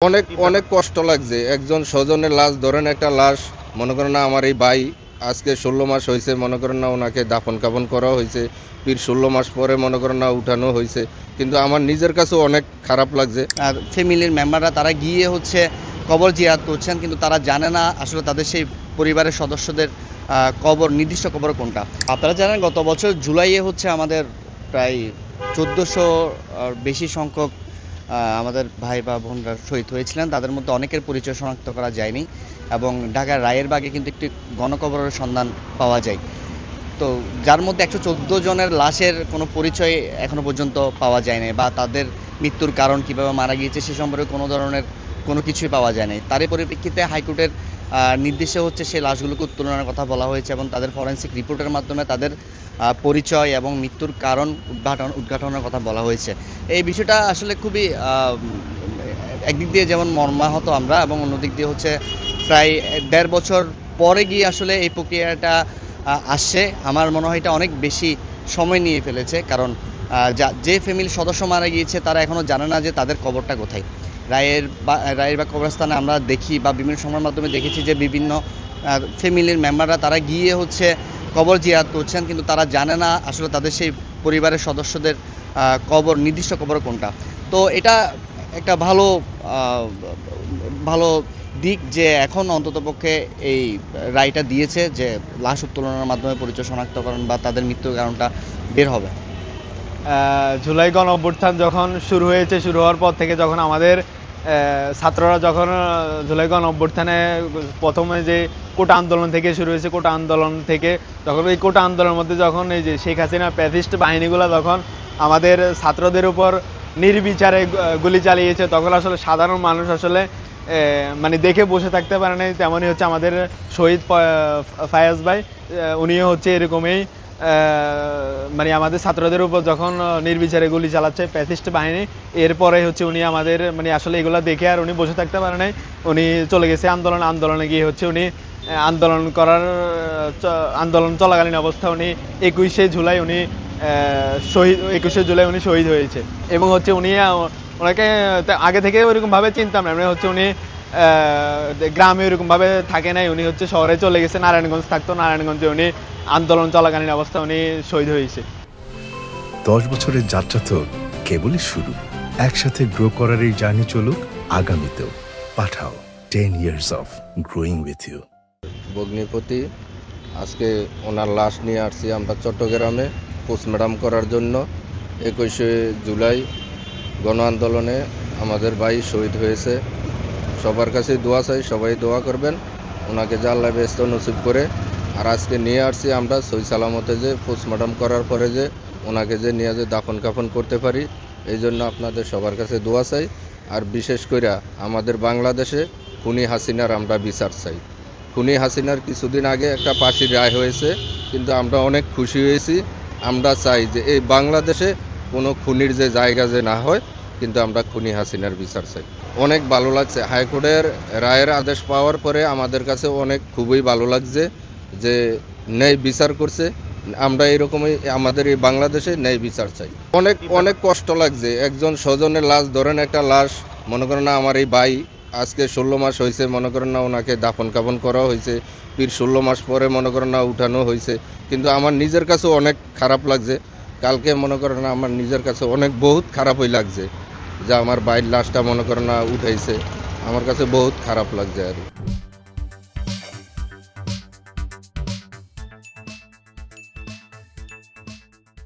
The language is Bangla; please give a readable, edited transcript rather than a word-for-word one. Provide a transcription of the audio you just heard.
অনেক অনেক কষ্ট লাগছে। একজন স্বজনের লাশ ধরেন, একটা লাশ মনে করেন না আমার এই ভাই আজকে 16 মাস হয়েছে, মনে করেন না ওনাকে দাফন কাফন করা হয়েছে, ফির 16 মাস পরে মনে করেন না উঠানো হয়েছে, কিন্তু আমার নিজের কাছে অনেক খারাপ লাগছে। আর ফ্যামিলির মেম্বাররা তারা গিয়ে কবর জিয়ারত করছেন, কিন্তু তারা জানে না আসলে তাদের সেই পরিবারের সদস্যদের কবর, নির্দিষ্ট কবর কোনটা। আপনারা জানেন গত বছর জুলাইয়ে আমাদের প্রায় 1400 বেশি সংখ্যক আমাদের ভাই বা বোনরা শহীদ হয়েছিলেন। তাদের মধ্যে অনেকের পরিচয় শনাক্ত করা যায়নি এবং ঢাকার রায়েরবাগে কিন্তু একটি গণকবরের সন্ধান পাওয়া যায়। তো যার মধ্যে 114 জনের লাশের কোনো পরিচয় এখনো পর্যন্ত পাওয়া যায়নি, বা তাদের মৃত্যুর কারণ কিভাবে মারা গিয়েছে সে সম্পর্কে কোনো ধরনের কোনো কিছুই পাওয়া যায়নি। তারই পরিপ্রেক্ষিতে হাইকোর্টের নির্দেশে সেই লাশগুলোকে উত্তোলনের কথা বলা হয়েছে এবং তাদের ফরেনসিক রিপোর্টের মাধ্যমে তাদের পরিচয় এবং মৃত্যুর কারণ উদ্ঘাটনের কথা বলা হয়েছে। এই বিষয়টা আসলে খুবই একদিক দিয়ে যেমন মর্মাহত আমরা, এবং অন্যদিক দিয়ে প্রায় 1.5 বছর পরে গিয়ে আসলে এই প্রক্রিয়াটা আসছে। আমার মনে হয় এটা অনেক বেশি সময় নিয়ে ফেলেছে, কারণ যে ফ্যামিলির সদস্য মারা গিয়েছে তারা এখনও জানে না যে তাদের কবরটা কোথায়। রায়ের বা কবরস্থানে আমরা দেখি বা বিভিন্ন সময়ের মাধ্যমে দেখেছি যে বিভিন্ন ফ্যামিলির মেম্বাররা তারা গিয়ে কবর জিয়ারত করছেন, কিন্তু তারা জানে না আসলে তাদের সেই পরিবারের সদস্যদের কবর, নির্দিষ্ট কবর কোনটা। তো এটা একটা ভালো দিক যে এখন অন্ততপক্ষে এই রায়টা দিয়েছে যে লাশ উত্তোলনের মাধ্যমে পরিচয় শনাক্তকরণ বা তাদের মৃত্যুর কারণটা বের হবে। জুলাই গণ অভ্যুত্থান যখন শুরু হয়েছে, শুরু হওয়ার পর থেকে যখন আমাদের ছাত্ররা যখন জুলাই গণ অভ্যুত্থানে প্রথমে যে কোটা আন্দোলন থেকে শুরু হয়েছে, কোটা আন্দোলন থেকে যখন এই কোটা আন্দোলনের মধ্যে যখন এই যে শেখ হাসিনা প্যাসিস্ট বাহিনীগুলো যখন আমাদের ছাত্রদের উপর নির্বিচারে গুলি চালিয়েছে, তখন আসলে সাধারণ মানুষ আসলে মানে দেখে বসে থাকতে পারে নাই। তেমনই আমাদের শহীদ ফায়াজ ভাই, উনিও এরকমই মানে আমাদের ছাত্রদের উপর যখন নির্বিচারে গুলি চালাচ্ছে প্যাসিস্ট বাহিনী, এরপরে উনি আমাদের মানে আসলে এগুলো দেখে আর উনি বসে থাকতে পারে নাই। উনি চলে গেছে আন্দোলনে গিয়ে উনি আন্দোলন চলাকালীন অবস্থা উনি 21শে জুলাই উনি শহীদ হয়েছে। এবং উনি ওনাকে আগে থেকে ওইরকমভাবে চিনতাম না। উনি গ্রামে ওইরকমভাবে থাকে নাই, উনি শহরে চলে গেছে, নারায়ণগঞ্জ থাকতো, নারায়ণগঞ্জে উনি আন্দোলন চলাকালীন অবস্থা উনি শহীদ হয়েছে। 10 বছরের যাত্রা তো কেবলই শুরু। একসাথে গ্রো করার এই জার্নি চলুক আগামীতেও। পাঠাও 10 years of growing with you। ভগ্নিপতি আজকে ওনার লাশ নিয়ে আসছি আমরা চট্টগ্রামে পোস্টমর্টম করার জন্য। 21শে জুলাই গণ আন্দোলনে আমাদের ভাই শহীদ হয়েছে। সবার কাছে দোয়া চাই, সবাই দোয়া করবেন ওনাকে যে আল্লাহ বেহেশত নসিব করে। আর আজকে নিয়ে আসছি আমরা সহি সালামতে, যে পোস্টমর্টম করার পরে যে ওনাকে যে নিয়ে যে দাফন কাফন করতে পারি, এই জন্য আপনাদের সবার কাছে দোয়া চাই। আর বিশেষ করে আমাদের বাংলাদেশে খুনি হাসিনার আমরা বিচার চাই। খুনি হাসিনার কিছুদিন আগে একটা ফাঁসির রায় হয়েছে, কিন্তু আমরা অনেক খুশি হয়েছি। আমরা চাই যে এই বাংলাদেশে কোনো খুনির যে জায়গা যে না হয়, কিন্তু আমরা খুনি হাসিনার বিচার চাই। অনেক ভালো লাগছে হাইকোর্টের রায়ের আদেশ পাওয়ার পরে, আমাদের কাছে খুবই ভালো লাগছে যে ন্যায় বিচার করছে। আমরা এরকমই আমাদের এই বাংলাদেশে ন্যায় বিচার চাই। অনেক কষ্ট লাগছে। একজন স্বজনের লাশ ধরেন, একটা লাশ মনে করেন না আমার এই ভাই আজকে 16 মাস হয়েছে, মনে করেন না ওনাকে দাফন কাফন করা হয়েছে, ফির 16 মাস পরে মনে করেন না উঠানো হয়েছে, কিন্তু আমার নিজের কাছে অনেক খারাপ লাগছে। কালকে মনে করেন না আমার নিজের কাছে বহুত খারাপই লাগছে যে আমার ভাইয়ের লাশটা মনে করেন না উঠাইছে। আমার কাছে বহুত খারাপ লাগছে আর